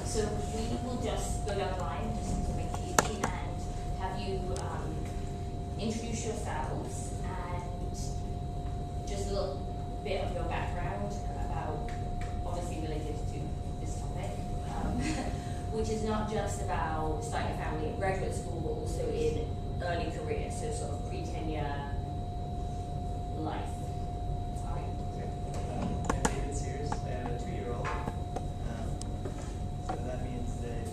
So we will just go down the line, just to make it easy, and have you introduce yourselves and just a little bit of your background about, obviously related to this topic, which is not just about starting a family in graduate school, but also in early career, so sort of pre-tenure life. I'm David Sears. I have a 2-year-old. So that means that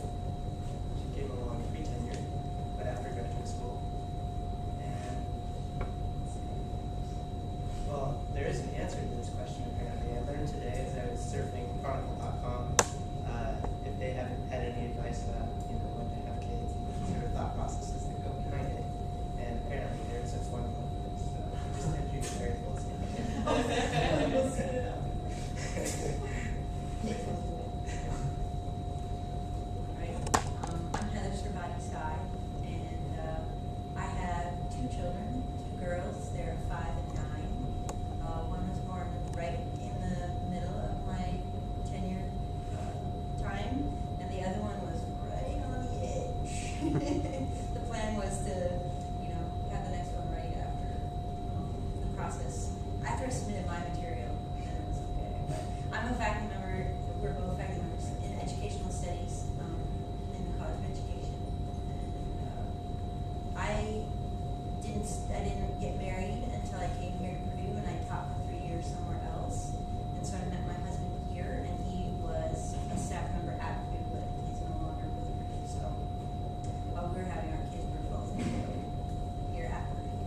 she came along pre-tenure, but after graduate school. And well, there is an answer to this question apparently. I learned today as I was surfing Chronicle.com if they haven't had any advice about when to have kids and sort of thought processes that go behind it. And apparently there's just one of them. So just entering it very closely. We'll set it up. I'm Heather Cervati-Sky, and I have 2 children, 2 girls. They're 5 and 9. One was born right in the middle of my tenure time, and the other one was right on the edge. The plan was to, have the next one right after the process. After I submitted my material, then it was okay. But I'm a faculty member. We're both faculty members in educational studies in the College of Education. And I didn't get married until I came here to Purdue, and I taught for 3 years somewhere else. And so I met my husband here, and he was a staff member at Purdue, but he's no longer with Purdue. So while we were having our kids, we were both here at Purdue.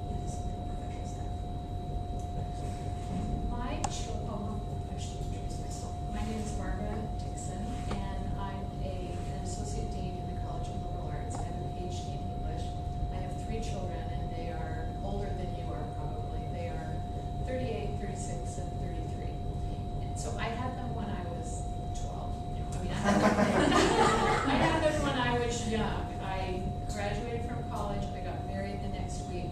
He was professional staff. I should introduce myself. My name is Barbara Dixon, and I'm an associate dean in the College of Liberal Arts. I have a PhD in English. I have 3 children, and they are older than you are probably. They are 38, 36, and 33. And so I had them when I was 12. I had them when I was young. I graduated from college. I got married the next week.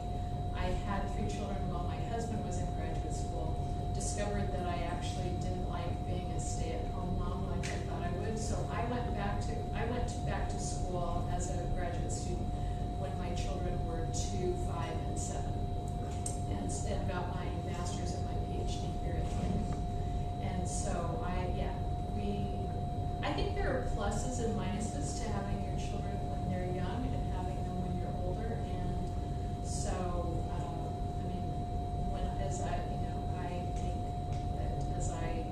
I had 3 children while my husband was in graduate school. Discovered that I actually didn't like being a stay-at-home mom like I thought I would. So I went back to school as a graduate student when my children were 2, 5, and 7, and got my master's and my PhD here at Duke. And so I think there are pluses and minuses to having your children when they're young and having them when you're older. And so, I think that as I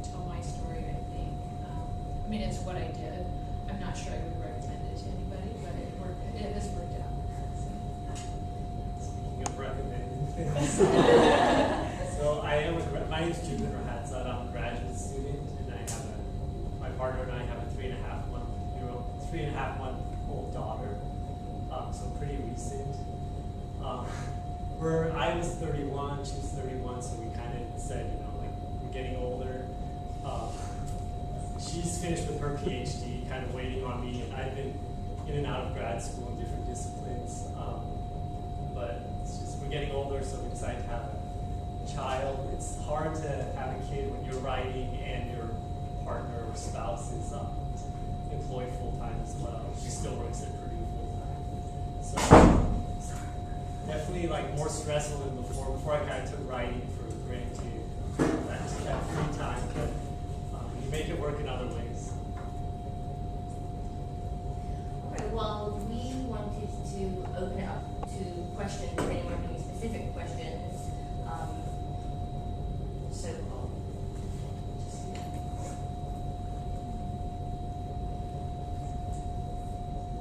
tell my story, it's what I did. I'm not sure I would recommend it to anybody, but it has worked out. Speaking of recommending things, so my name is Jupiter Hatzad. I'm a graduate student, and my partner and I have a 3.5-month-old daughter. So pretty recent. I was 31, she was 31, so we kind of said, we're getting older. She's finished with her PhD, kind of waiting on me, and I've been in and out of grad school in different disciplines. But it's just, we're getting older, so we decided to have a child. It's hard to have a kid when you're writing and your partner or spouse is employed full-time as well. She still works at Purdue full-time. So definitely more stressful than before. Before I kind of took writing for granted, that just had free time, but you make it work in other ways. All right, well, we wanted to open it up to questions, if anyone has any specific questions.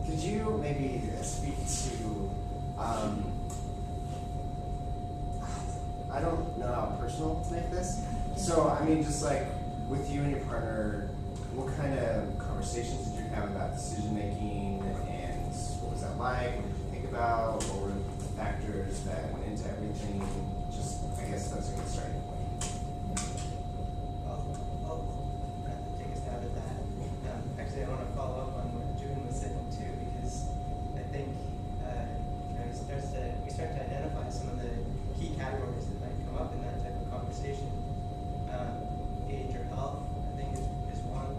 Could you maybe speak to, I don't know how personal to make this. So, just with you and your partner, what kind of conversations did you have about decision making, and what was that like? What did you think about? What were the factors that went into everything? I guess that's a good starting point. I'll take a stab at that. Actually, I want to follow up on what June was saying too, because I think we start to identify some of the key categories that might come up in that type of conversation. Age or health, I think, is one.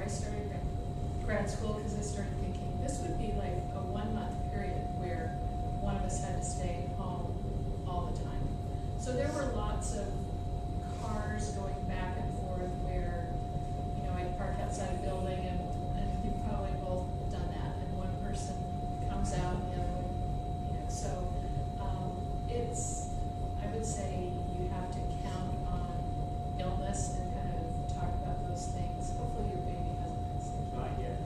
I started grad school, because I started thinking this would be like a 1 month period where one of us had to stay home all the time. So there were lots of cars going back and forth where, you know, I'd park outside a building and you've probably both done that, and one person comes out and the other one, you know, so it's, I would say you have to count on illness and kind of talk about those things. Hopefully your baby hasn't. Not yet.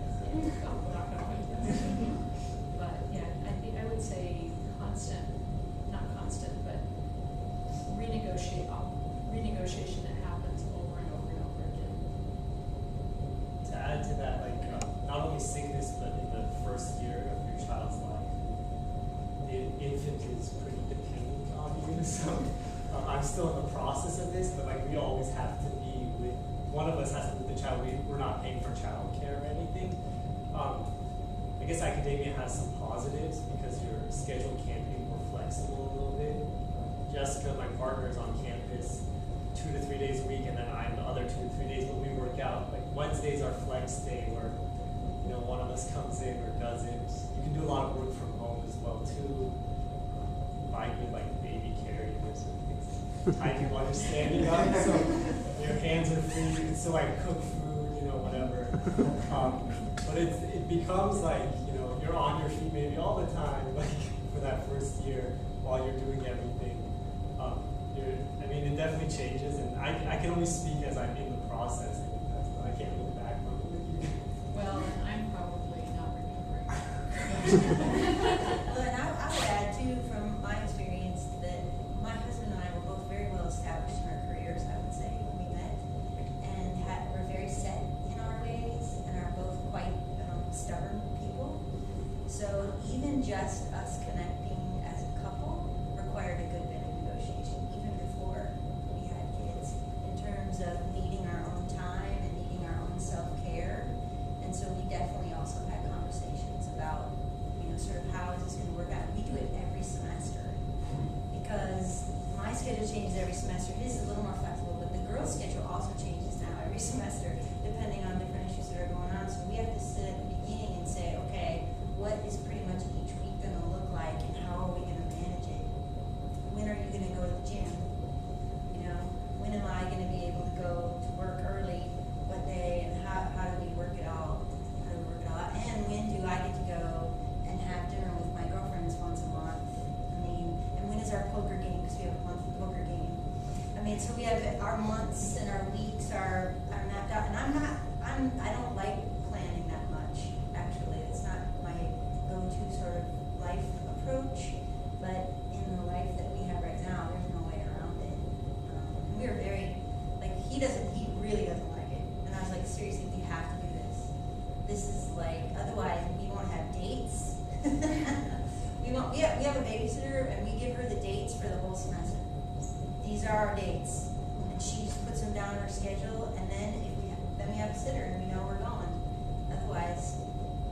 But yeah, I would say constant, not constant, but renegotiation that happens over and over and over again. To add to that, like not only sickness, but in the first year of your child's life, the infant is pretty dependent on you. So I'm still in the process of this, but like we always have to be with, one of us has to be with the child. We're not paying for childcare or anything. I guess academia has some positives because your schedule can be more flexible a little bit. Jessica, my partner, is on campus 2 to 3 days a week, and then I'm the other 2 to 3 days when we work out. Like Wednesday's our flex day where, you know, one of us comes in or doesn't. You can do a lot of work from home as well too. Buy good like baby carriers or things. Typing while you're standing up, so your hands are free. You can still like cook food, you know, whatever. But it becomes like, you know, you're on your feet maybe all the time, like for that first year while you're doing everything. I mean, it definitely changes, and I can only speak as I'm in the process. I can't look back on it. Well, and I'm probably not recovering. Well, and I would add too, from my experience, that my husband and I were both very well established in our careers, I would say, when we met, and were very set in our ways, and are both quite stubborn people. So even just us connecting as a couple required a good bit of negotiation, even before we had kids, in terms of needing our own time and needing our own self-care. And so we definitely also had conversations about, you know, sort of how is this going to work out. We do it every semester because my schedule changes every semester. His is a little more flexible, but the girls' schedule also changes now every semester, depending on different issues that are going on. So we have to sit at the beginning and say, okay, what is pretty much each week going to look like, and how are we going to manage it? When are you going to go to the gym? You know, when am I going to be able to go to work early? What day? And how do we work it all? How do we work it all out? And when do I get to go and have dinner with my girlfriends once a month? I mean, and when is our poker game? Because we have a monthly poker game. I mean, so we have our months and our weeks are mapped out. And I don't like planning that much, actually. It's not my go-to sort of life approach. But in the life that we have right now, there's no way around it. And we are very, like, he really doesn't like it. And I was like, seriously, we have to do this. This is like, otherwise we won't have dates. We have a babysitter, and we give her the dates for the whole semester. These are our dates. And she just puts them down on her schedule, and then we have a sitter, and we know we're going. Otherwise,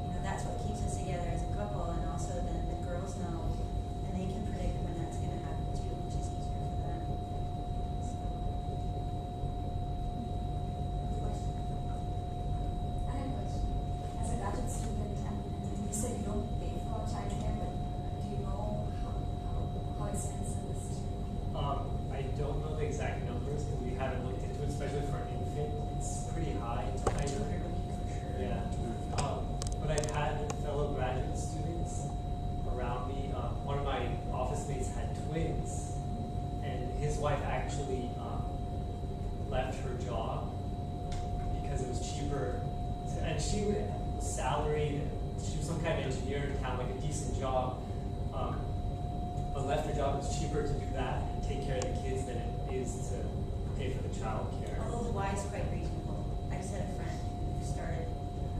you know, that's what keeps us together as a couple, and also then the girls know, and they can predict when that's going to happen too, which is easier for them. So. Question. I have a question. As a graduate student, and you said you don't pay for childcare, but do you know how expensive this is? I don't know the exact numbers because we haven't looked into it, especially for an infant. It's pretty high. I know. Yeah. But I've had fellow graduate students around me. One of my office mates had twins, and his wife actually left her job because it was cheaper. And she was salaried. She was some kind of engineer in town, like a decent job. But left her job. It's cheaper to do that and take care of the kids than it is to pay for the child care. Although the Y is quite reasonable. I just had a friend who started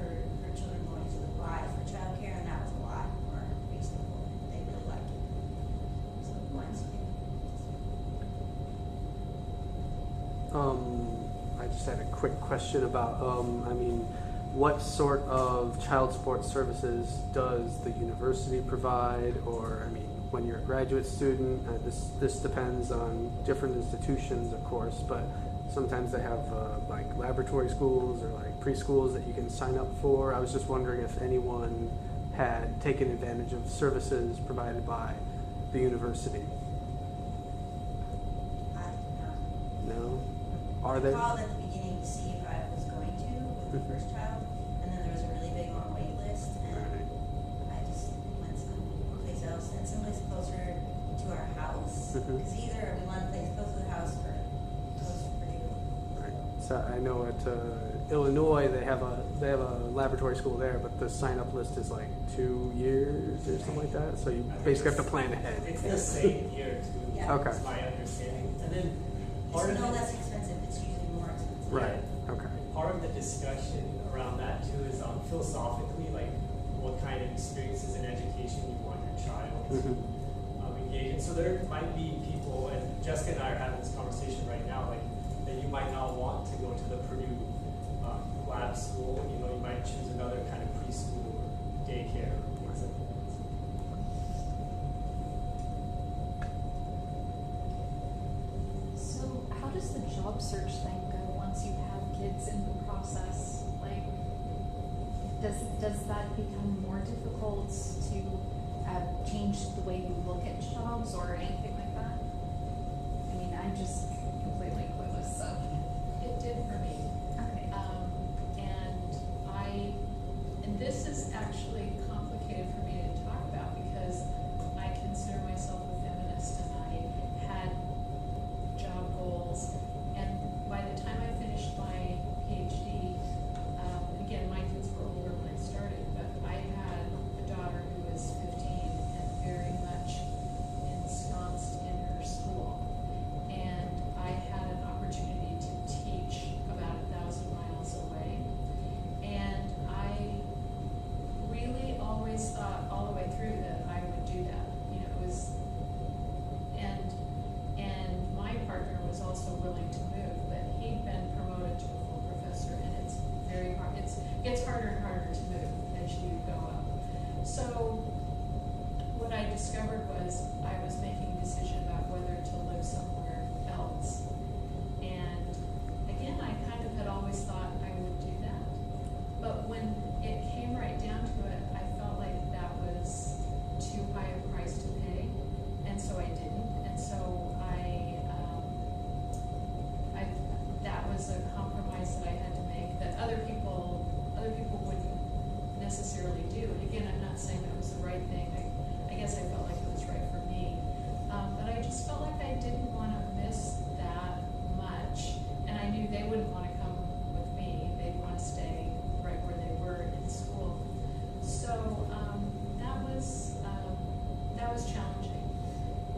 her children going to the Y for childcare, and that was a lot more reasonable. They really liked it. So the Y's okay. I just had a quick question about, what sort of child support services does the university provide? Or, when you're a graduate student, this depends on different institutions, of course, but sometimes they have like laboratory schools or like preschools that you can sign up for. I was just wondering if anyone had taken advantage of services provided by the university. I did not. No? Are there? I called at the beginning to see if I was going to with the first child, and then there was a really big long wait list, and I just went someplace else, and someplace closer to our house. Mhm. Because either we want a place close to the house or close to Purdue. Right. So I know at Illinois they have a laboratory school there, but the sign up list is like 2 years or something like that. So you basically have to plan ahead. It's the same year too. Yeah. Okay. Is my understanding. And then part It's of no it- less expensive, it's usually more expensive. Right. Okay. Part of the discussion around that too is philosophically, like what kind of experiences in education you want your child to engage in. So there might be people, and Jessica and I are having this conversation right now, like that you might not want to go to the Purdue lab school. You know, you might choose another kind of preschool or daycare or things like that. So how does the job search thing go once you have kids in the process? Like, does that become more difficult to change the way you look at jobs or anything like that? I mean, I'm just completely clueless, so. It did for me. Okay. And this is actually complicated for me to talk about because I consider myself a feminist and I had job goals. And by the time I finished my PhD, again, my kids were older when I started, but I had a daughter who was 15 and very much ensconced in her school. And I had an opportunity to teach about 1,000 miles away. And I really always thought all the way through that I would do that. You know, it was, and my partner was also willing to move, but he'd been promoted to a full professor, and it's very hard. It gets harder and harder to move as you go up. So what I discovered was I was making a decision about whether to live somewhere else. And again, I kind of had always thought I would do that. But when it came right down to it, I felt like that was too high a price to pay, and so I didn't. And so that was a compromise that I had to make that other people wouldn't necessarily do. And again, I'm not saying that was the right thing. I guess I felt like it was right for me, but I just felt like I didn't want to miss that much, and I knew they wouldn't want to come with me. They'd want to stay right where they were in school. So that was challenging.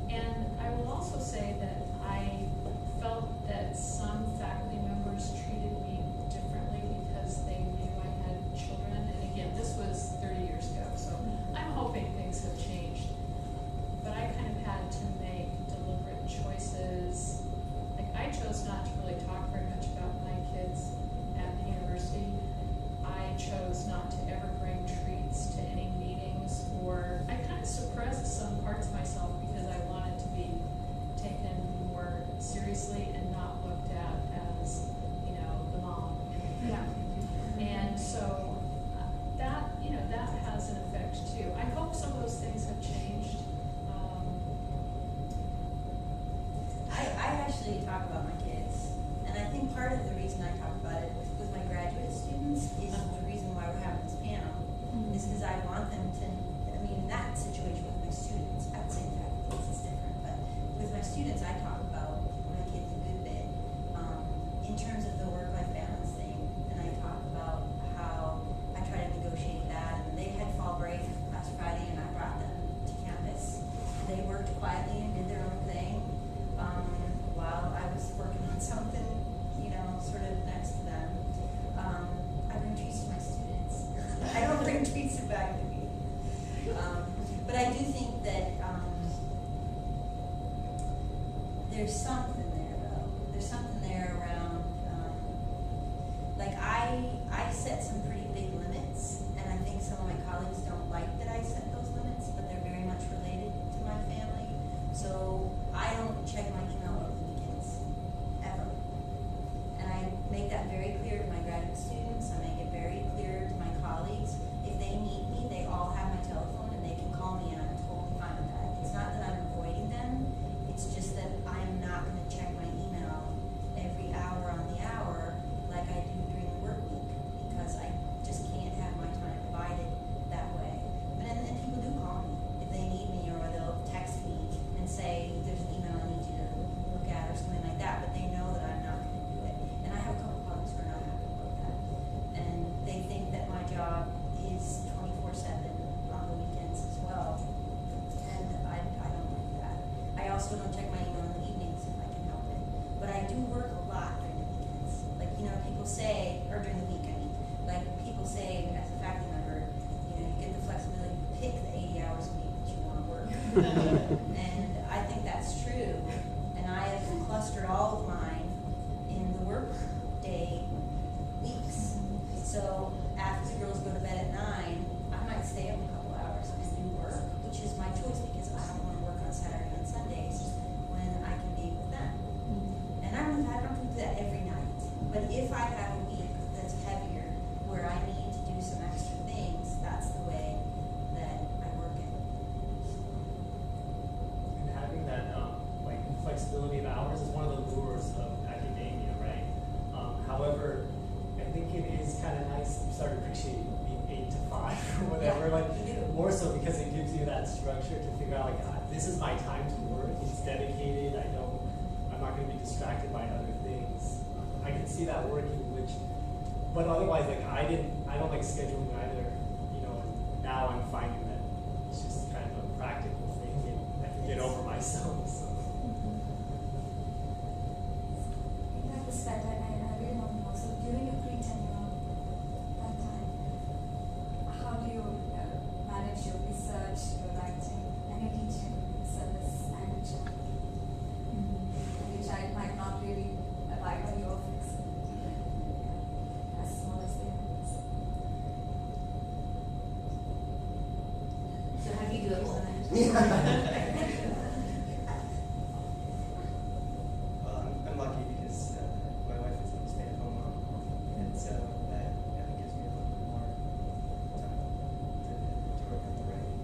And I will also say that I felt that some faculty members treated me differently because they knew I had children. And again, this was 30 years ago, so I'm hoping things have changed. But I kind of had to make deliberate choices. Like, I chose not to really talk very much about my kids at the university. I chose not to ever bring treats to any meetings, or I kind of suppressed some parts of myself because I wanted to be taken more seriously and not looked at as, you know, the mom in the family. And so that has an effect too. I hope some of those things have changed. I actually talk about my kids, and I think part of the reason I talk about it with my graduate students is the reason why we're having this panel, is because I want them to, I mean, in that situation with my students, I would say faculty is different, but with my students, I talk about my kids a good bit, in terms of the work-life balance thing, and I talk about how I try to negotiate that, and they had fall break last Friday, and I brought them to campus. They worked quietly and did their own thing, while I was working on something, you know, sort of next to them. I bring treats to my students. I don't bring treats back to me. But I do think that there's something there, though. There's something there around, like I set some pretty big limits, and I think some of my colleagues don't like that I set those limits, but they're very much related to my family. So I don't check my email over the weekends, ever. And I think that's true. And I have clustered all of mine in the work day weeks. So after the girls go to bed at 9, I might stay up a couple hours and do work, which is my choice because I don't want to work on Saturday and Sundays when I can be with them. And I don't do that every night. But if I have a week that's heavier, where I need to do some extra things, that's the way that I work it. And having that like flexibility of hours is one of the lures of academia, right? However, I think it is kind of nice to start appreciating being 8 to 5 or whatever. Yeah, like you do. more so because it gives you that structure to figure out like this is my time to work. It's dedicated. I'm not going to be distracted by other things. I can see that working, but otherwise, like I don't like scheduling either, you know. And now I'm finding that it's just kind of a practical thing, and I can get over myself. So. In that respect, I really want to know, so during your free tenure, that time, how do you manage your research, your writing, and your teaching service and your child? And your child might not really abide by your flexibility, as small as they are. So how do you do it all? Well, I'm lucky because my wife is a stay-at-home mom, and so that gives me a little bit more time to work on the writing.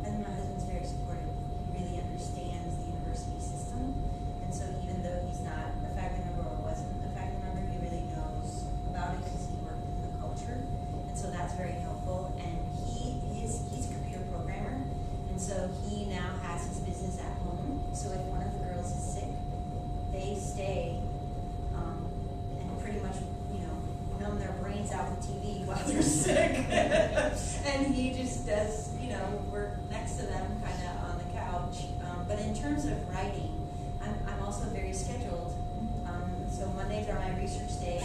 And my husband's very supportive. He really understands the university system. And so even though he's not a faculty member or wasn't a faculty member, he really knows about it because he worked in the culture. And so that's very helpful. And he's a computer programmer. And so he now has his business at home. So if one of the girls is sick, they stay and pretty much, numb their brains out with TV while they're sick. And he just does, work next to them kind of on the couch. But in terms of writing, I'm also very scheduled. So Mondays are my research day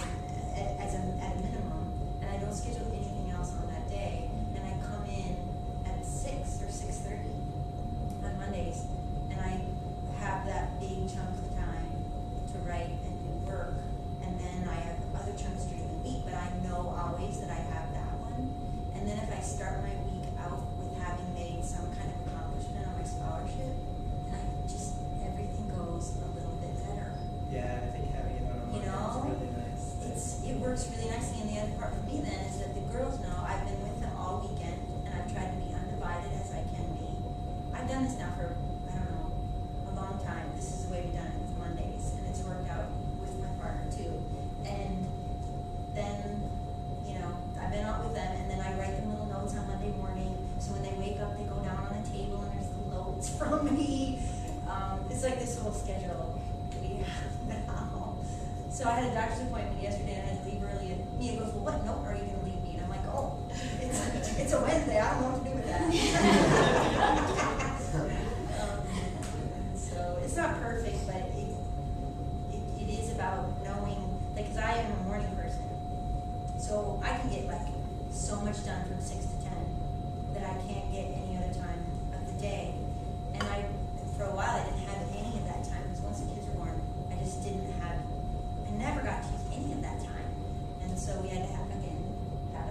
at a minimum, and I don't schedule anything else on that day. And I come in at 6 or 6:30 on Mondays, and I have that big chunk of time to write and do work. And then I have other chunks during the week, but I know always that I have that one. And then if I start my week out with having made some kind of accomplishment on my scholarship, then everything goes a little bit better. Yeah, I think having it on a Monday is really nice. It works really nicely. And the other part for me then is that the girls know I've been with them all weekend, and I've tried to be undivided as I can be. I've done this now for, a long time. This is the way we've done it with Mondays, and it's worked out with my partner too. And then, I've been out with them, and then I write them little notes on Monday morning, so when they wake up, they go down on the table, and there's little notes from me. It's like this whole schedule we have now. So I had a doctor's appointment yesterday, and I had to leave early, and Mia goes, well, what note are you going to leave me? And I'm like, oh, it's a Wednesday, I don't know what to do with that. So it's not perfect, but it is about knowing, because I am a morning person. So I can get so much done from 6 to 10 that I can't get any other time of the day. And for a while I didn't have any of that time because once the kids were born, I just I never got to use any of that time. And so we had to have a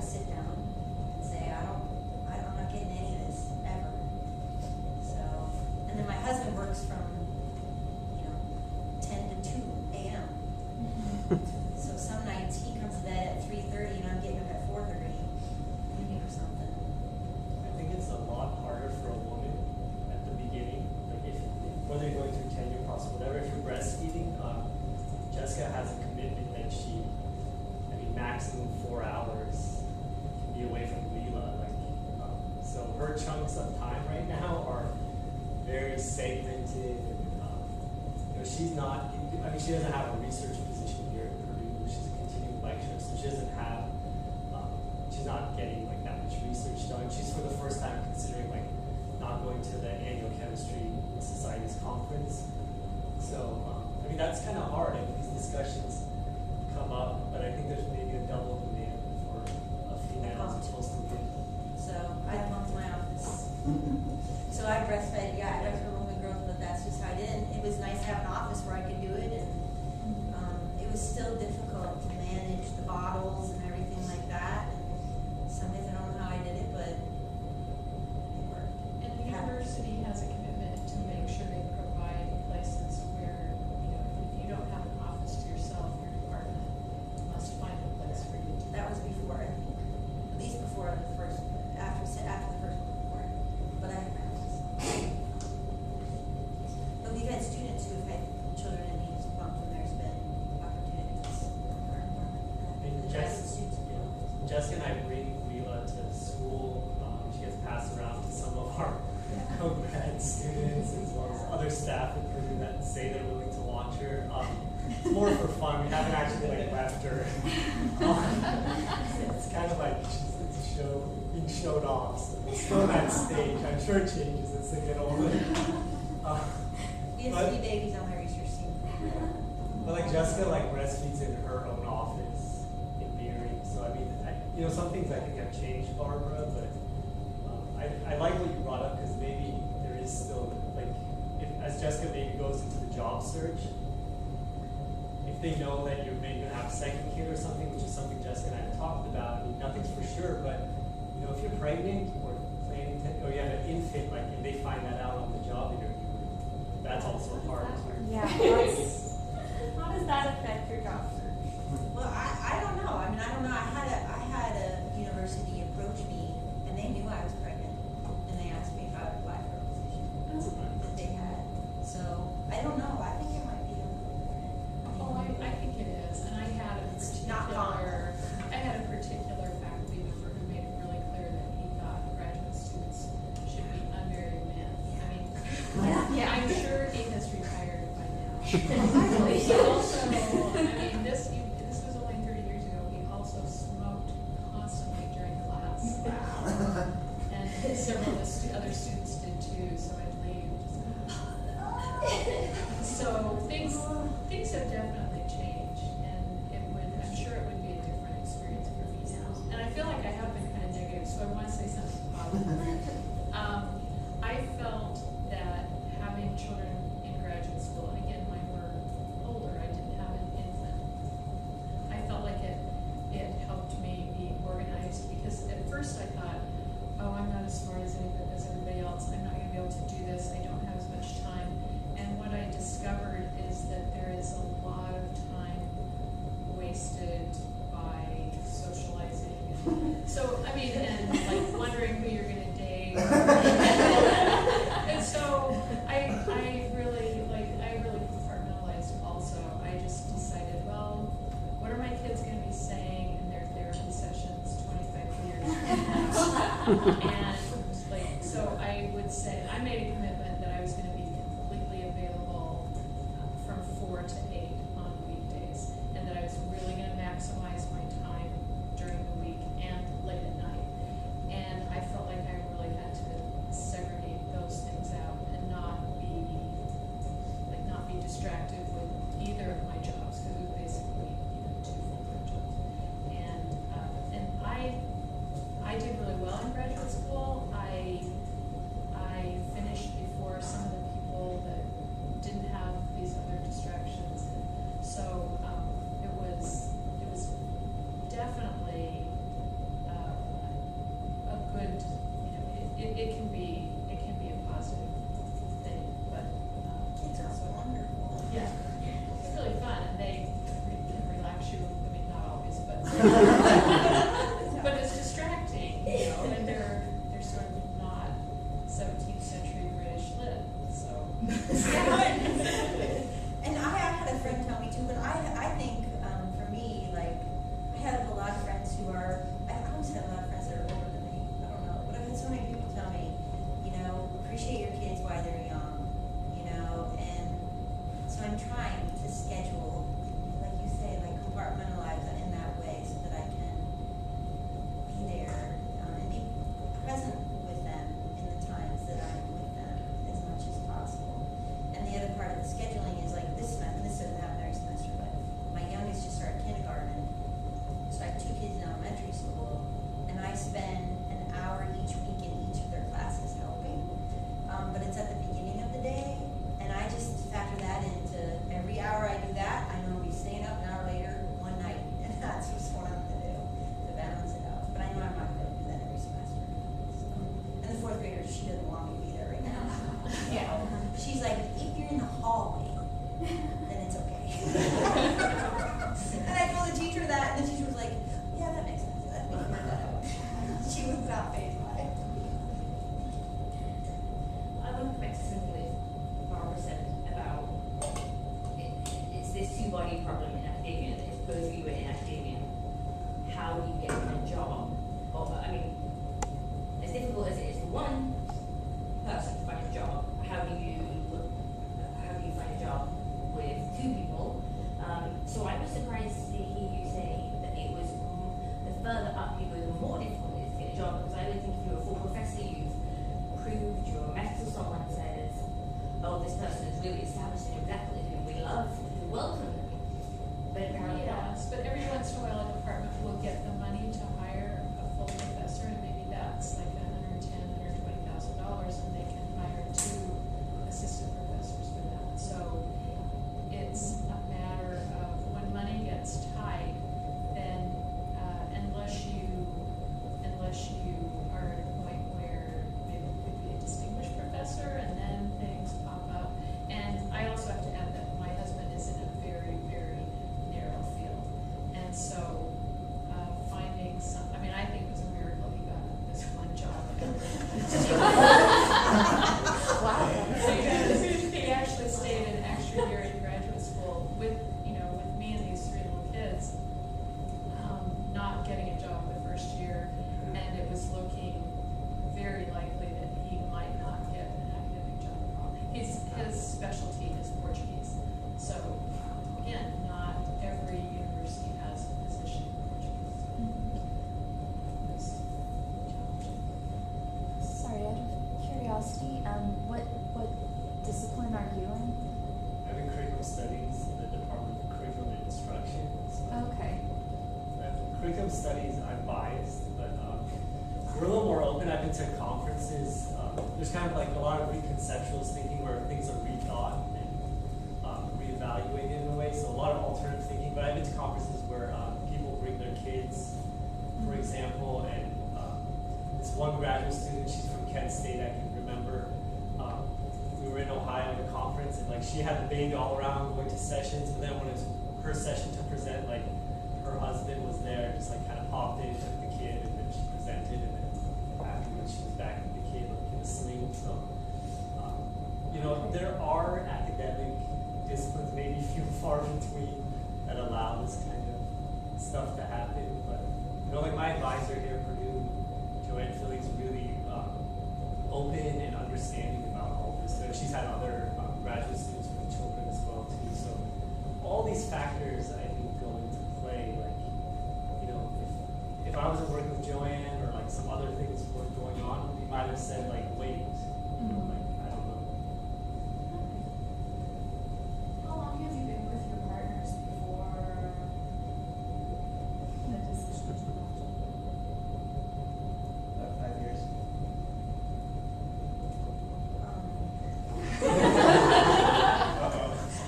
sit down and say, I'm not getting any of this ever. So, and then my husband works from 10 to 2 a.m. So some nights he comes to bed at 3:30 and I'm getting up at 4:30 or something. I think it's a lot harder for a woman at the beginning, like whether you're going through tenure process, whatever. If you're breastfeeding, Jessica has a commitment that maximum 4 hours can be away from Leela. So her chunks of time right now are very segmented. And, she's not. She doesn't have a research position here at Purdue. She's a continuing lecturer, so she doesn't have. She's not getting that much research done. She's for the first time considering not going to the annual chemistry society's conference. So that's kind of hard. These discussions come up, but I think there's maybe a double demand for a female as opposed to men. So I bumped my office. So I breastfed when we were girls, but that's just how I did it. And it was nice to have an office where I could do it, and it was still difficult to manage the bottles and everything like that. And some days I don't know how I did it, but it worked. And the university has a commitment to make sure they provide places where, if you don't have an office to yourself, your department must find a place for you to. That was before, I think, at least before the first, after the first one before. But I had my office. But we've had students who have had children in needs of bump, and there's been opportunities for And the students. Jessica and I bring Leela to school. She gets passed around to some of our co-grad students as well as other staff in Purdue that say they're willing to launch her. It's more for fun. We haven't actually left her. It's kind of like it's being showed off. So it's still that stage. I'm sure it changes as they get older. We have 3 babies on my research team. But Jessica breastfeeds in her own office in theory. So I mean, some things I think have changed, Barbara, but I like what you brought up because maybe there is still as Jessica maybe goes into the job search, if they know that you're maybe gonna have a second kid or something, which is something Jessica and I have talked about. I mean, nothing's for sure, but if you're pregnant or planning to, or you have an infant, and they find that out on the job interview, that's also hard too. Yeah. How does that affect your job search? Well, I don't know. I mean, I don't know. I had a university approach me, and they knew I was pregnant, and they asked me if I would apply for a position that they had. So I don't know. I think it might be a little different. Oh, I think it is, and I had a particular faculty member who made it really clear that he thought graduate students should be unmarried men. I mean, I'm sure he has retired by now. He also, this was only 30 years ago. He also smoked constantly during class. Wow. And several of the other students did too, so I'd leave. So things have definitely changed, and I'm sure it would be a different experience for me now. And I feel like I have been kind of negative, so I want to say something positive. I felt that having children in graduate school, and again, mine were older, I didn't have an infant. I felt like it helped me be organized, because at first I thought, oh, I'm not as smart as everybody else. I'm not going to be able to do this. I don't have as much time. And what I discovered is that there is a lot of time wasted by socializing. So, and wondering who you're going to date. And so I really compartmentalized also. I just decided, well, what are my kids going to be saying in their therapy sessions 25 years from now? And so I would say, I made a commitment that I was going to be completely available from 4 to 8 on weekdays, and that I was really going to maximize my time during the week and late at night. And I felt like I really had to segregate those things out and not be distracted with either of my jobs, because it was basically 2 full-time jobs. And I did really well in graduate school. I finished before some of the people that didn't have these other distractions, and so it was definitely a good, it can be a positive thing, but Kids are so wonderful. yeah, it's really fun, and they can relax you. I mean, not always, but but it's distracting, and they're sort of not 17th century British lit, so. And I had a friend tell me too, but I think for me, I have a lot of friends who are, I almost have a lot of friends that are older than me. I don't know, but I've had so many people tell me, appreciate your kids while they're young, and so I'm trying to schedule, like you say, compartmentalize it in that way so that I can really established and exactly and we love to welcome them. But apparently Yes, but every once in a while, a department will get the money to hire a full professor, and maybe that's like $110,000 or $120,000, and they can hire 2 assistant professors for that. So it's a matter of when money gets tight, then unless you are at a point where maybe you could be a distinguished professor, and then things pop up. And I also have to add that my husband is in a very, very narrow field. And so finding some, I mean, I think it was a miracle he got this one job. Wow. Because he actually stayed an extra year in graduate school with me and these 3 little kids, not getting a job the first year, and it was looking very likely that he might not get an academic job at all. His specialty is Portuguese. So again, not every university has a position in Portuguese. So it's challenging. Sorry, out of curiosity, what discipline are you in? I'm in curriculum studies in the Department of Curriculum and Instruction. So Okay. curriculum studies, I'm biased, but we're a little more open. I've been to conferences. There's kind of like a lot of reconceptualist thinking where things are rethought and reevaluated in a way. So a lot of alternative thinking. But I've been to conferences where people bring their kids, for example, and this one graduate student, she's from Kent State, I can remember. We were in Ohio at a conference, and like she had the baby all around going to sessions, but then when it was her session to present, like her husband was there, just like kind of popped in, took the kid, and then she presented, and then afterwards she was back with the kid like in a sling. So, there are academic disciplines, maybe few and far between, that allow this kind of stuff to happen. But like my advisor here at Purdue, Joanne Philly's really open and understanding about all this. So she's had other graduate students with children as well too. So all these factors, I think, go into play. Like, if I wasn't working with Joanne or like some other things were going on, we might have said like, wait, like I don't know. How long have you been with your partners before the decision to launch? About 5 years.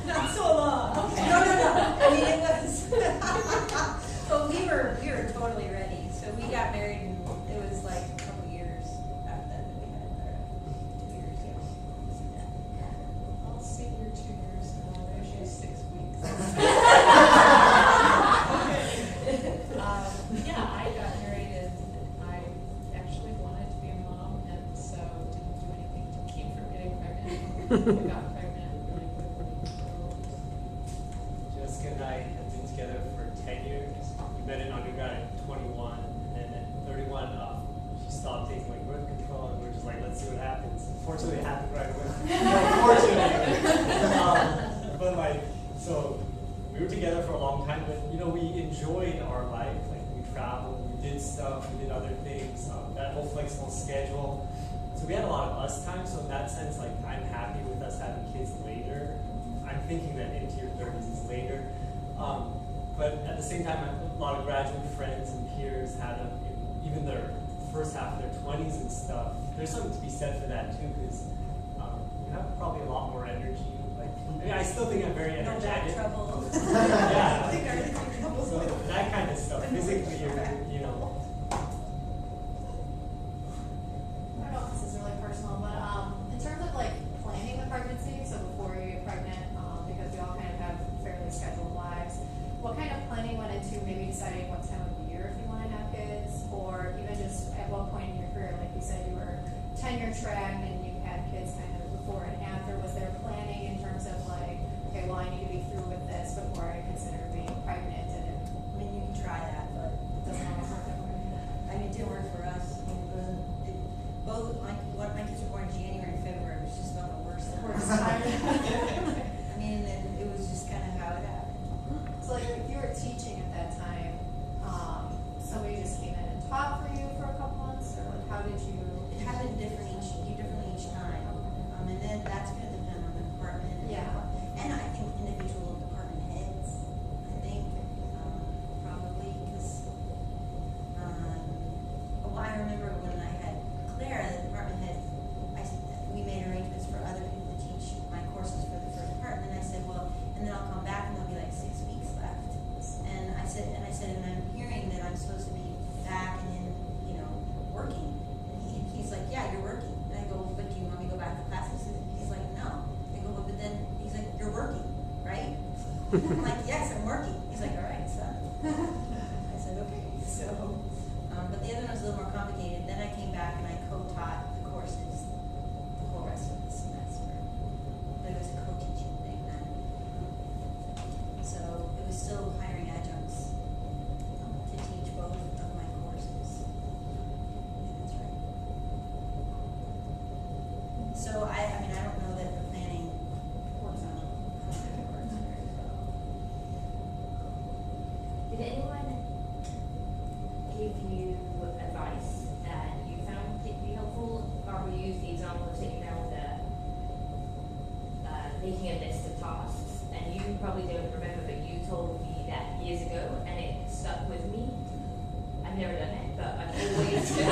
Not so long. Okay. No. I mean, it was. But we were totally ready. So we got married, and it was like a couple years after that we had our 2 years. I'll see your 2 years, and I'll measure 6 weeks. Yeah, I got married, and I actually wanted to be a mom, and so didn't do anything to keep from getting pregnant. I got pregnant really quickly. Jessica and I have been together for 10 years. We met in undergrad at 21, and then at 31, she stopped taking like birth control, and we were just like, let's see what happens. Unfortunately, it happened right away. Unfortunately. But like, so we were together for a long time, but we enjoyed our life. Like we traveled, we did stuff, we did other things. That whole flexible schedule. So we had a lot of us time. So in that sense, like I'm happy with us having kids later. I'm thinking that into your 30s is later. But at the same time, a lot of graduate friends and peers had them in even their first half of their 20s and stuff. There's something to be said for that too, because you have probably a lot more energy. Like, I still think I'm very No back energetic. trouble. Yeah. I think everything trouble. So that kind of stuff. Physically, you're. I don't know if this is really personal, but in terms of like planning the pregnancy, so before you get pregnant, because we all kind of have fairly scheduled lives, what kind of planning went into maybe deciding what time of year if you want to have kids, or even just at what point in your career, like you said, you were tenure track and you had kids kind of before and after. Was there planning in terms of like, okay, well I need to be through with this before I consider being pregnant? And I mean, you can try that, but it doesn't always work that way. I'm supposed to be back and in, you know, working. And he's like, yeah, you're working. And I go, but do you want me to go back to classes? He's like, no. I go, but then, he's like, you're working, right? I'm like, yes, I'm working. He's like, all right, son. I said, okay. So, but the other one was a little more complicated. Then I came back and I co-taught the courses the whole rest of the semester. But it was a co-teaching thing then. So it was still hiring adjuncts to teach both of my courses. Yeah, that's right. So I mean, I don't know that the planning works on, I don't think it works very well. Did anyone give you advice that you found particularly helpful? Barbara used the example of sitting down with making a list of tasks, and you probably don't remember, but you told me that years ago, and it stuck with me. I've never done it, but I've always I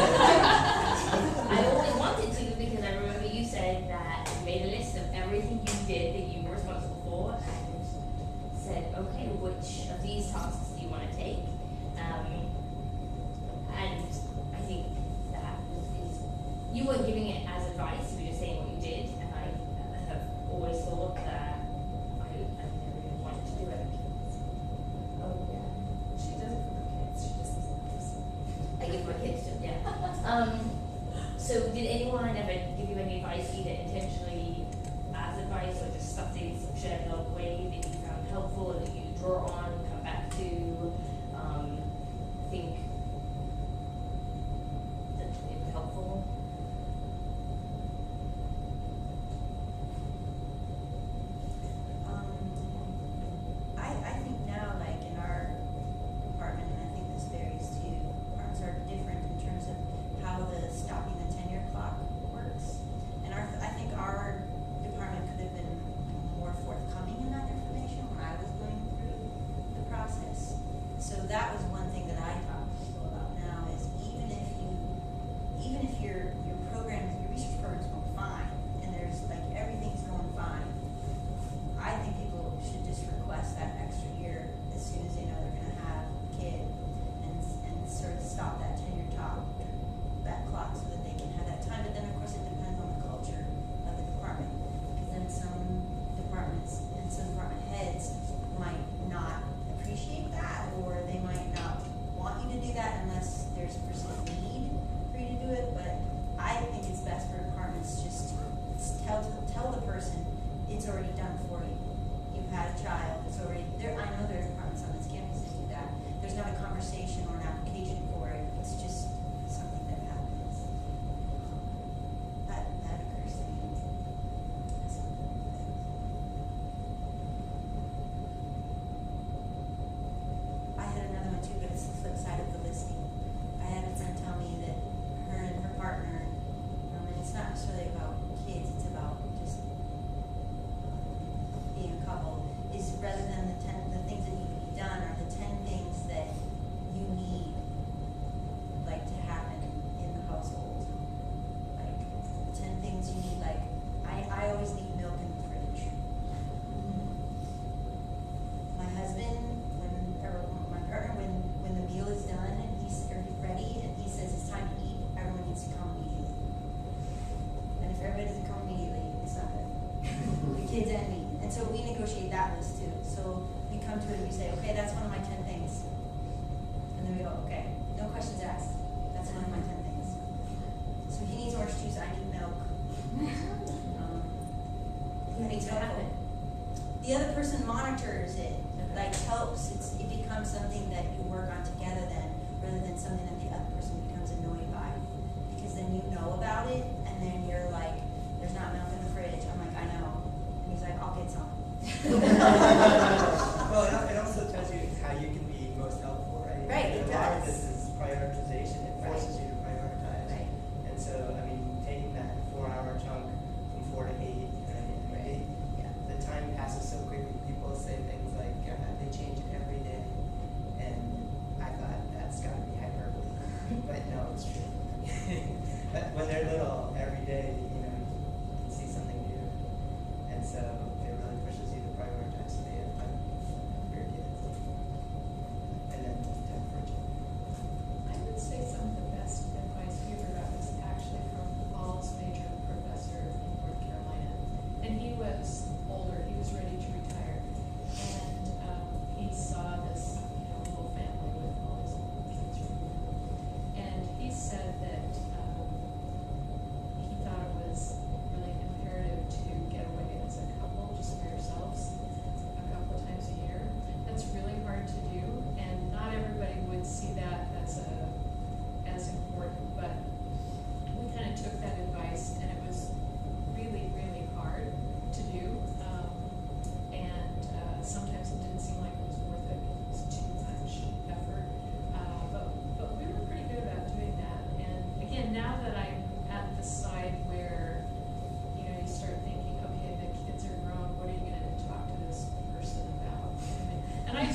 always wanted to, because I remember you said that you made a list of everything you did that you were responsible for, and said, okay, which of these tasks do you want to take? And I think that is, you weren't giving it as advice, you were just saying what you did, and I have always thought that I never even wanted to do it. Oh, yeah. She does it for her kids. She just doesn't. I give my kids to, yeah. So did anyone ever give you any advice, either intentionally as advice or just stuff they shared along the way that you found helpful or that you draw on, come back to, think that it was helpful? I think now, like in our department, and I think this varies too, departments are different in terms of how the stopping the tenure clock works. And I think our department could have been more forthcoming in that information when I was going through the process. So that was one thing that I talk to people about now is even if your program, your research program's going fine, and there's like everything's going fine, I think people should just request that extra year as soon as they know they're gonna have a kid and sort of stop that tenure that clock so that they can have that time. But then of course it depends on the culture of the department. Because then some departments and some department heads might not appreciate that, or they might not want you to do that unless there's a perceived need for you to do it. But I think it's best for departments just to tell the person it's already done for you. You've had a child, it's already there. I know there are departments on this campus that do that. There's not a conversation or an application for it. It's just something that happens. That occurs to me. I had another one too, but it's the flip side of the listing. I had a friend tell me that her and her partner, and it's not necessarily about kids, it's about just being a couple, is rather than the things that need to be done are the 10 things that you need, like, to happen in the household. Like, 10 things you need, like, I always need milk in the fridge. My husband, my partner, when the meal is done and he's ready and he says it's time to eat, everyone needs to come immediately. And if everybody doesn't come immediately, it's not good. The kids and me. And so we negotiate that list too. So we come to it and we say, okay, that's one of my 10 things. And then we go, okay, no questions asked. That's one of my 10 things. So he needs orange juice, I need milk. He makes it happen. The other person monitors it, like helps. It becomes something that you work on together then, rather than something that the other person becomes annoyed by. Because then you know about it, and then you're like, there's not milk in the fridge. I'm like, I know. And he's like, I'll get some. Well, it also tells you how you can be most helpful, right? Right, And it a lot of does. this is prioritization. It forces Right. you to prioritize. Right. And so, I mean, taking that 4-hour chunk from 4 to 8, right? Yeah. The time passes so quickly. People say things like, they change it every day. And I thought, that's got to be hyperbole. But no, it's true. But when they're little, every day, you can see something new. And so it really pushes you to prioritize so that you have time for your kids. And then time for each other.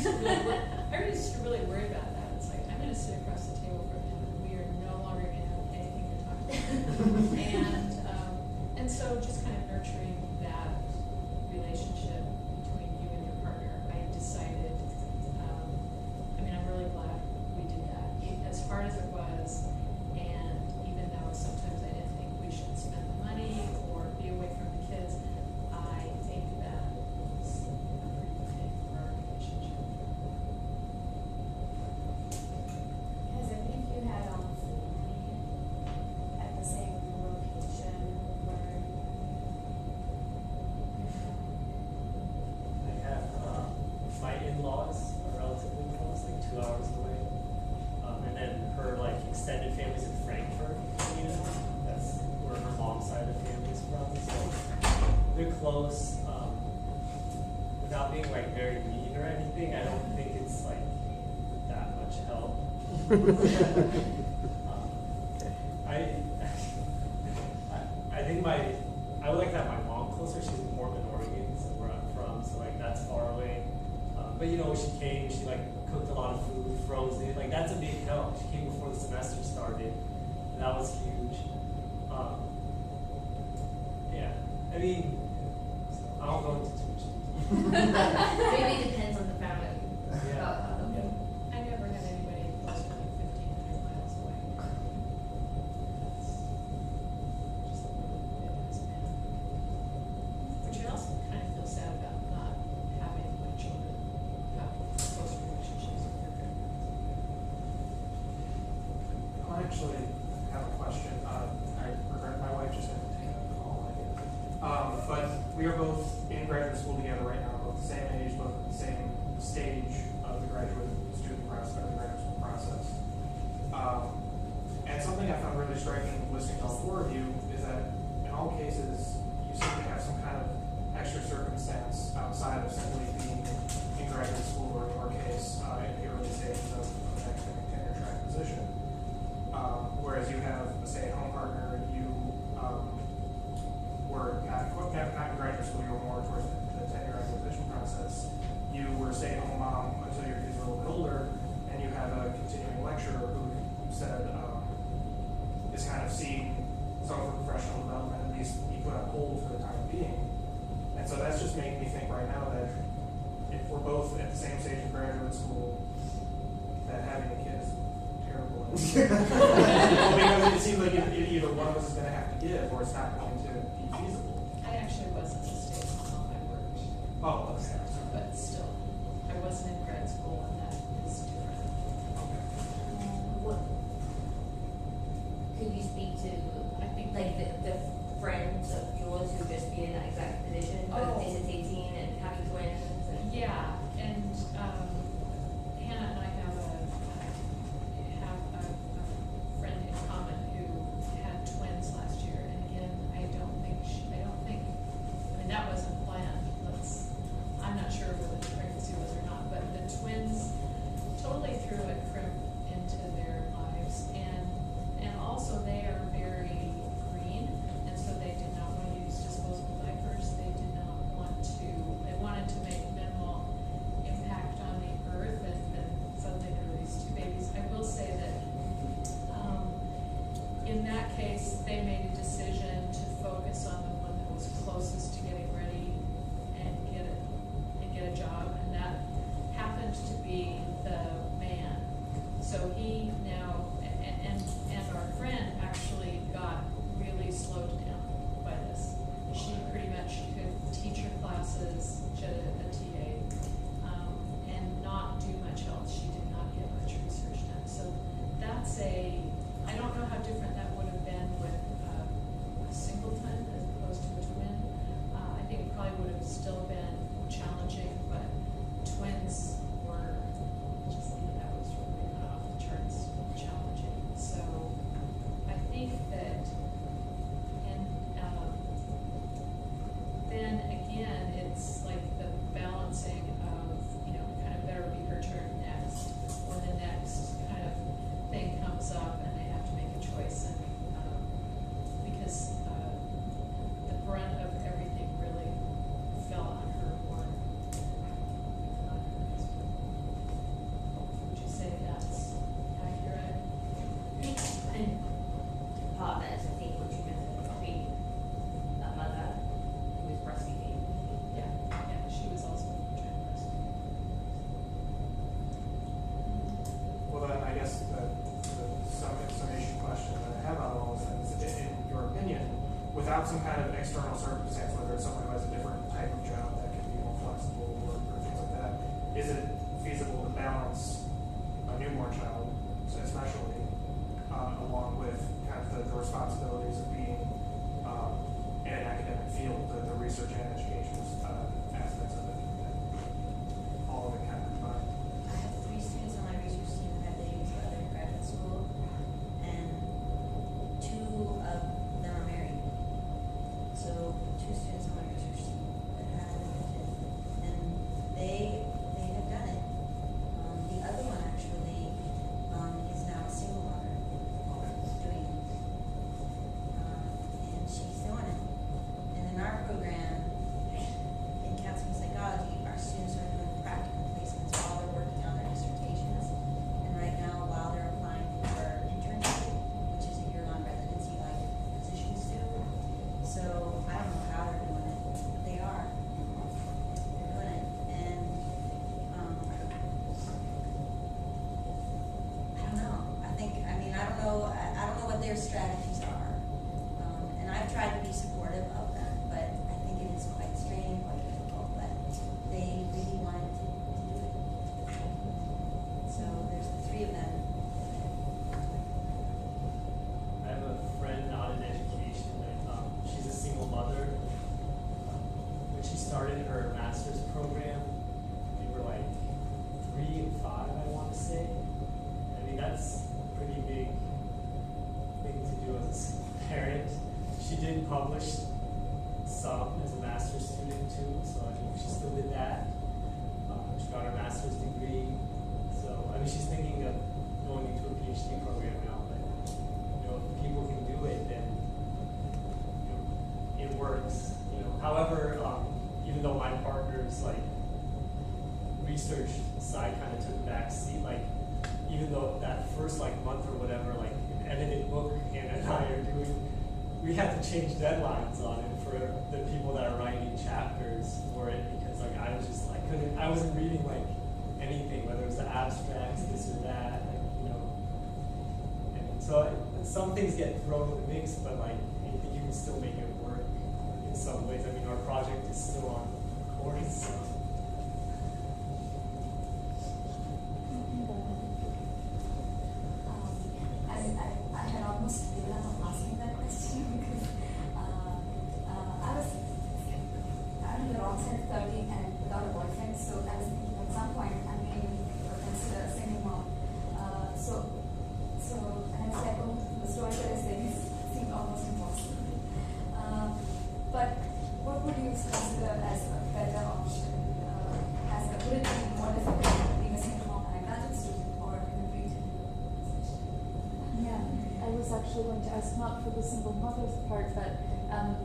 I used to really worry about that. It's like, I'm gonna sit across the table from him and we are no longer gonna have anything to talk about. And so just kind of nurturing that relationship between you and your partner, I decided, I'm really glad we did that. As hard as it was, and even though sometimes I didn't think we should spend the money or be away from the kids, I think that was a pretty good thing for our relationship. Has any of you had family at the same location where I have, my in-laws are relatively close, like 2 hours away. And then her like extended family's in Frankfurt, that's where her mom's side of the family's from. So they're close. Without being like very mean or anything, I don't think it's like that much help. I think I would like to have my mom closer. She's in Portland, Oregon, so where I'm from. So like that's far away. But when she came, she like cooked a lot of food, frozen. Like that's a big help. She came before the semester started. And that was huge. Yeah, I mean, I won't go into too much detail. Maybe it depends on the family. Yeah. I never had anybody closer than 1,500 miles away. That's just the way it has been. Which I also kind of feel sad about not having my children have close relationships with their grandparents. I actually have a question. I regret my wife just had to take a call. But we are both in graduate school together right now, both the same age, both at the same stage of the graduate student process, or the graduate school process. And something I found really striking listening to all four of you is that in all cases, you seem to have some kind of extra circumstance outside of simply being in graduate school or, in your case, in the early stages of an academic tenure track position. Whereas you have a stay-at-home partner, you were not in graduate school, you were more towards the tenure acquisition process. You were a stay-at-home mom until your kids were a little bit older, and you have a continuing lecturer who you said is kind of seeing some of her professional development at least be put on hold for the time being. And so that's just making me think right now that if we're both at the same stage of graduate school, that having a kid is terrible. Because it seems like either one of us is going to have to give, or it's not going to be feasible. I actually wasn't a stay-at-home mom. I worked. Oh, okay. But still, I wasn't in grad school, and that is different. What, could you speak to, I think like, the friends of yours who just be in that exact position, both Oh. dissertating and having twins? And Yeah, and Hannah and I have a friend in common who had twins last year, and again, I mean, that wasn't planned. I'm not sure whether the pregnancy was or not, but the twins totally threw a crimp into their lives, and also they are very green, and so they did not want to use disposable diapers. They wanted to make minimal impact on the earth, and then suddenly there were these two babies. I will say that in that case, they made a decision to focus on the one that was closest to getting ready and get a job, and that happened to be the man. So he now, and our friend actually got really slowed down by this. She pretty much could teach her classes, she had a TA, and not do much else. She did not get much research done. So that's I don't know how different that would have been with a singleton as opposed to a twin. I think it probably would have still been challenging, but twins were that was really kind of off the charts challenging. So I think that, and then again, it's like the balancing of, kind of better be her turn next, when the next kind of thing comes up and they have to make a choice, and because the brunt of everything really fell on her without some kind of external circumstance, whether it's someone who has a different type of job that can be more flexible or things like that, is it feasible to balance a newborn child, especially, along with kind of the responsibilities of being in an academic field, the research and education aspects of it, and all of it kind of combined? I have 3 students on my research team that have babies while they're in graduate school, and 2 of them are married. So 2 students on my research team that have adopted, and they have done it. The other one actually is now a single mother doing it, and she's doing it. And in our program, in counseling psychology, our students are doing practical placements while they're working on their dissertations. And right now, while they're applying for internship, which is a year-long residency like physicians do. So I don't know how they're doing it, but they are. They're doing it. And I don't know. I don't know what their strategies are. And I've tried to be supportive of them, but I think it is quite straining, quite difficult, but they really wanted to do it. So there's the 3 of them. I have a friend not in education. She's a single mother. When she started her master's program, they were like 3 and 5, I want to say. I mean, that's a pretty big thing to do as a single parent. She did publish some as a master's student too, so I mean, she still did that. She got her master's degree. So, I mean, she's thinking of going into a PhD program now, but, you know, if people can do it, then, you know, it works. You know, however, even though my partner's, like, research side kind of took a back seat, like, even though that first, like, month or whatever, like, an edited book Hannah and I are doing, we had to change deadlines on it for the people that are writing chapters for it, because like I was just like I wasn't reading like anything, whether it was the abstracts, this or that, like, you know. And so some things get thrown in the mix, but like I think you can still make it work in some ways. I mean, our project is still on course, so. I had almost given up on asking that question because I'm in the wrong side of 30 and without a boyfriend, so I was thinking at some point I may consider a single mom. And I was like, oh, the story that I said seemed almost impossible. But what would you consider as a better option? Would it be more difficult being a single mom and a graduate student, or in a pre-tenure position? Yeah, I was actually going to ask not for the single mother's part, but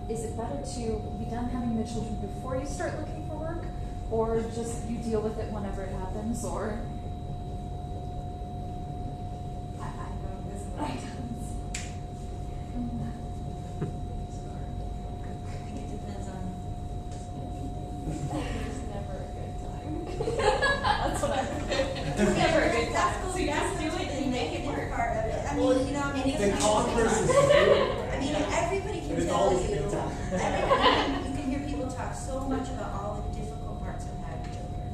is it better to be done having the children before you start looking for work, or just you deal with it whenever it happens, or? I don't know this is the right answer. I think it depends on. There's never a good time. That's what I think. It's never a good time. So you just do it and make it work. Part of it. I mean, you know, I mean, The converse is true. I mean, everybody can It's tell always you. a good time. You can hear people talk so much about all the difficult parts of having children,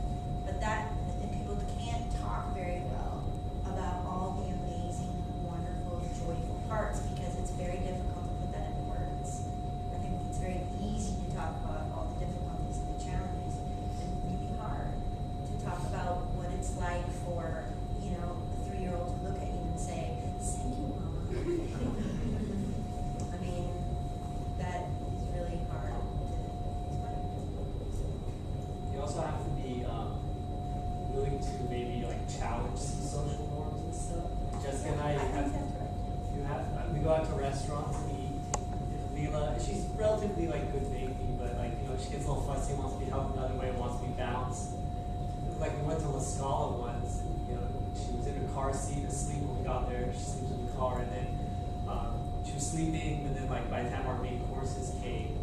but and people can't talk very well about all the amazing, wonderful, joyful parts because it's very difficult to put that into words. I think it's very easy to talk about all the difficulties and the challenges, and really hard to talk about what it's like for, you know, a 3-year-old to look at you and say, "Thank you, Mama." I mean, that is really hard to explain. You also have to be willing to maybe like challenge some social norms and stuff. Jessica and I think have, that's right. we go out to restaurants and eat. Leela, she's relatively like good baking, but like, you know, she gets a little fussy, wants to be helped another way, wants to be bounced. Like we went to La Scala once, and you know, she was in her car seat asleep when we got there. She sleeps in the car, and then she was sleeping, and then like by the time our main courses came,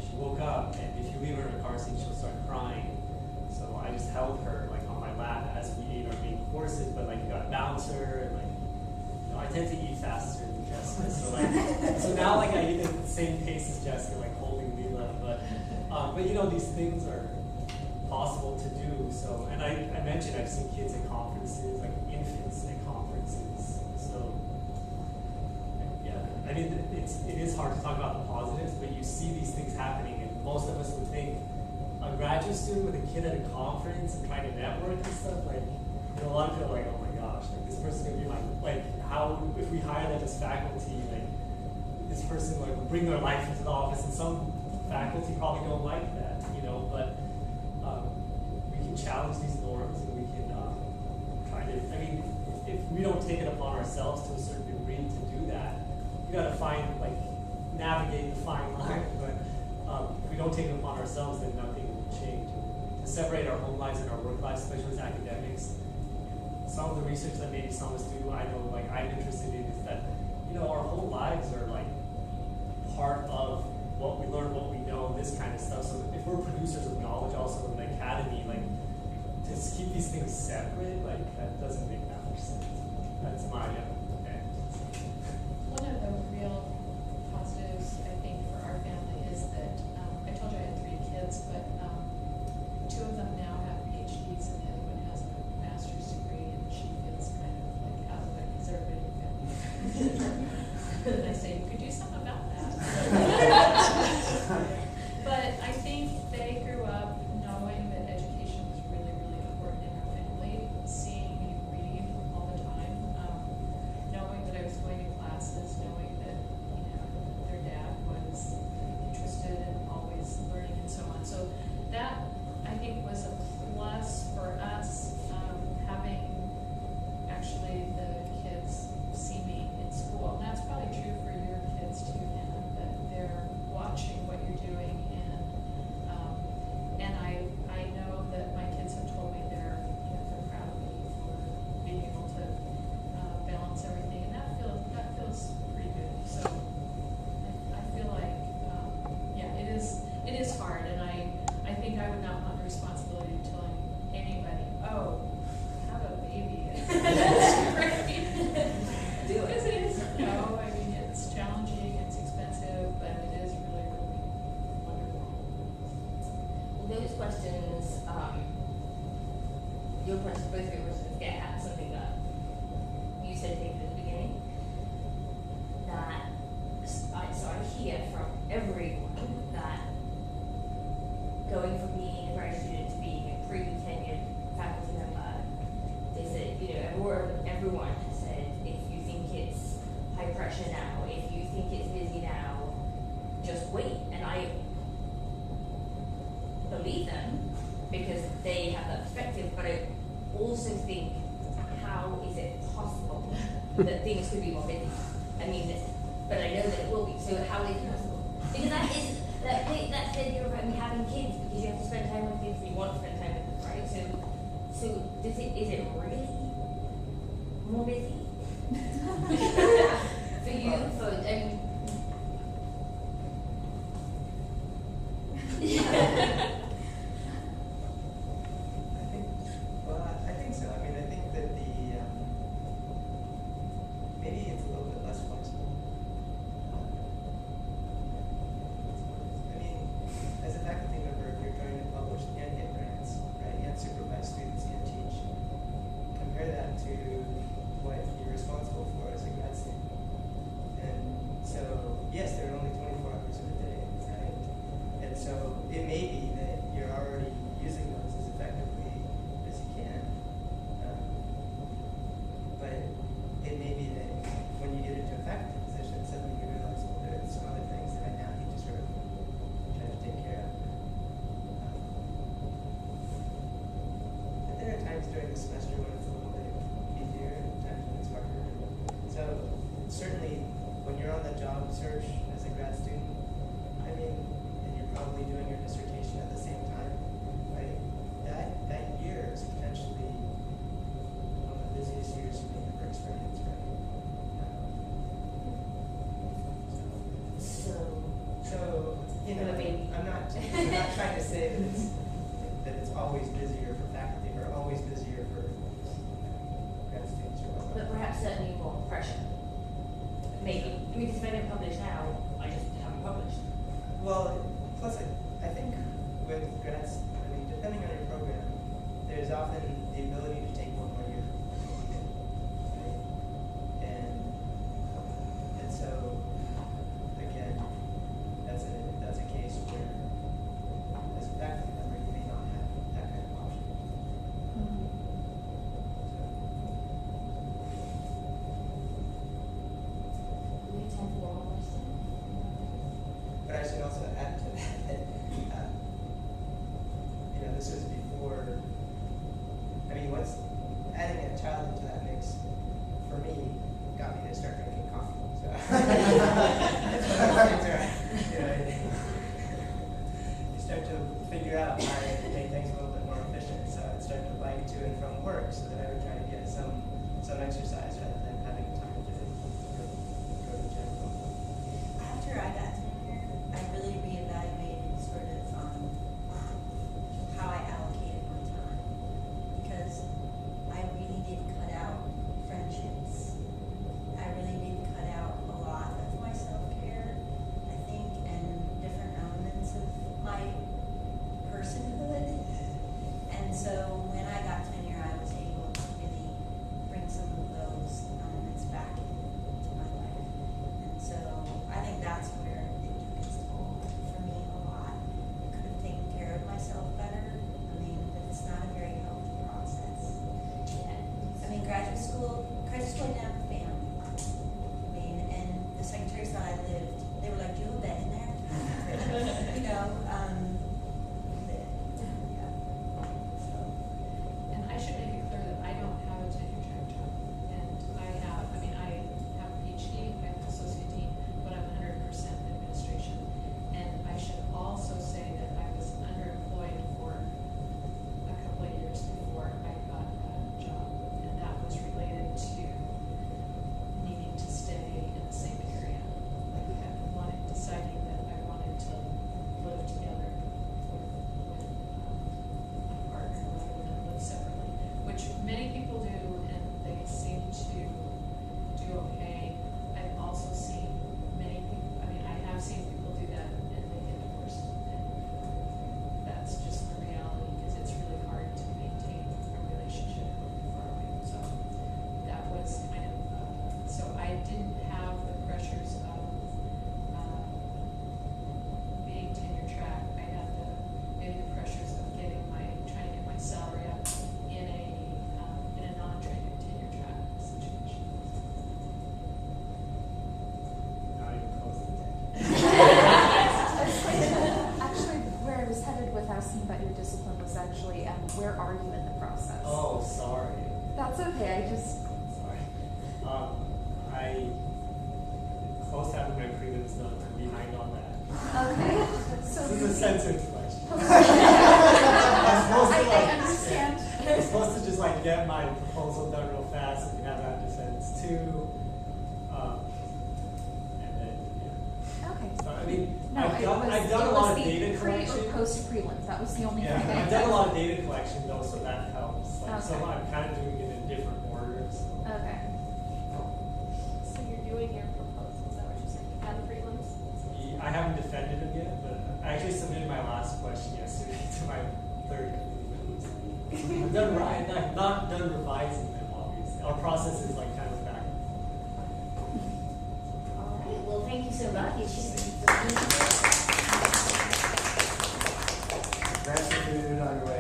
she woke up, and if you leave her in her car seat, she'll start crying. So I just held her like on my lap as we ate our main courses, but like you gotta bounce her, and like, you know, I tend to eat faster than Jessica, so now like I eat at the same pace as Jessica, like holding Mila. But you know, these things are possible to do. So, and I mentioned I've seen kids at conferences, like infants at conferences. So yeah, I mean it is hard to talk about the positives, but you see these things happening, and most of us would think a graduate student with a kid at a conference and trying to network and stuff, like, you know, a lot of people are like, oh my gosh, like this person's gonna be my, like, how, if we hire them as faculty, like, this person like will bring their life into the office, and some faculty probably don't like that, you know, but we can challenge these norms, and we can try to, I mean, if we don't take it upon ourselves to a certain degree to do that, you gotta find, like, navigate the fine line, but if we don't take it upon ourselves, then nothing will change. To separate our home lives and our work lives, especially as academics, some of the research that maybe some of us do, I know, like, I'm interested in, is that, you know, our whole lives are like part of what we learn, what we know, this kind of stuff. So if we're producers of knowledge also in the academy, like, to keep these things separate, like, that doesn't make that much sense. That's my end. One of the real positives, I think, for our family is that I told you I had 3 kids, but 2 of them now have PhDs, and the other one has a master's degree, and she feels kind of like out of the conservative family. And I say, you could do something about that. But I think they grew up knowing that education was really, really important in our family, seeing me read all the time, knowing that I was going to classes, knowing that, you know, their dad was interested in always learning and so on. So that, I think, was a plus for us, having actually the kids see me in school. And that's probably true for your kids too, Hannah, that they're watching what you're doing, and I know that my kids have told me they're proud of me for being able to balance everything, and that feels pretty good. So I feel like yeah, it is hard, and I think I would not want the responsibility of telling anybody, oh, have a baby. Do it. Because it is, no, I mean, it's challenging, it's expensive, but it is really, really wonderful. Well, those questions, your questions, both of your questions get at something that you said, David, at the beginning, that I hear from everyone that going from being a grad student to being a pre-tenured faculty member, they said, you know, everyone has said, if you think it's high pressure now, if you think it's busy now, just wait. And I believe them because they have that perspective, but I also think, how is it possible that things could be more busy? I mean, but I know that it will be, so how is it possible? Because that's the idea about me having kids, because you have to spend time with kids and you want to spend time with them, right? So is it really more busy? For you, I think so. I mean, I think that maybe it's a little bit less flexible. I mean, as a faculty member, if you're trying to publish and get grants, right, and supervise students and teach, compare that to what you're responsible for as a grad student. And so, yes, there are only 24 hours in a day, right? And so it may be that you're already using those as effectively as you can. But it may be that when you get into a faculty position, suddenly you realize, well, there's some other things that I now need to sort of try to take care of. But there are times during the semester when it's a little bit easier and times when it's harder. So certainly when you're on the job search as a grad student, I mean, and you're probably doing your dissertation at the same time, right? That year is potentially one of the busiest years you may ever experience, right? So you know, I'm not trying to say that it's always busier for faculty or always busier for grad students or whatever. but perhaps certainly more pressure. maybe, because if I don't publish now, I just haven't published. Well, plus I think with grads, I mean, depending on your program, there's often the ability to take one more year. Right? And so, again, that's a case where, as a faculty member, you may not have that kind of option. We have time for one more step. But I should also add to that, this was before, I mean, what's adding a child into that mix, for me, got me to start drinking coffee. So, you start to figure out how to make things a little bit more efficient. So I'd start to bike to and from work so that I would try to get some exercise rather than having time to go to the gym. After I got tenure, I really reevaluated sort of how I allocated my time, because I really did cut out friendships. I really did cut out a lot of my self-care, I think, and different elements of my personhood. And so when I got tenure, I was able to really bring some of those elements back into my life. And so I think that's where it took its toll for me a lot. I could have taken care of myself better. I mean, but it's not a very healthy process. I mean, graduate school didn't have a family. I mean, and the secretaries that I lived, they were like, "Do you have a bed in there?" Yeah. So. And I should make it clear that I don't have a tenure track job. And I have a PhD, I have an associate dean, but I'm 100% administration. And I should also say that I was underemployed for a couple of years before I got that job. And that was related to needing to stay in the same area. Like deciding that I wanted to live together with my partner rather than live separately, which many people do, and they seem to do okay. I've also seen I have seen people do that and they get divorced, and that's just the reality, because it's really hard to maintain a relationship far away. So that was kind of, so I didn't have the pressures of being tenure track. I had maybe the pressures of trying to get my salary up in a non-tenure track situation. Not even close to Actually, where I was headed with asking about your discipline was actually, where are you in the process? Oh, sorry. That's okay. Sorry. I close to having my prelims done. I'm behind on that. Okay. So This is a sensitive question. I understand. I'm supposed to just get my proposal done real fast and have that defense too. And then, yeah. Okay. So, I mean, No, I've done a lot of data Pre or collection. post prelims. That was the only Yeah, thing. I've done a lot of data collection though, so that helps. So Okay. I'm kind of doing it in different order. So. Okay. So you're doing your proposal, is that what you're saying? And the prelims? I haven't defended them yet, but I actually submitted my last question yesterday to my third committee. I've done right. I've not done revising them, obviously. Our process is kind of back. All right, well, thank you so much. Grab some food on your way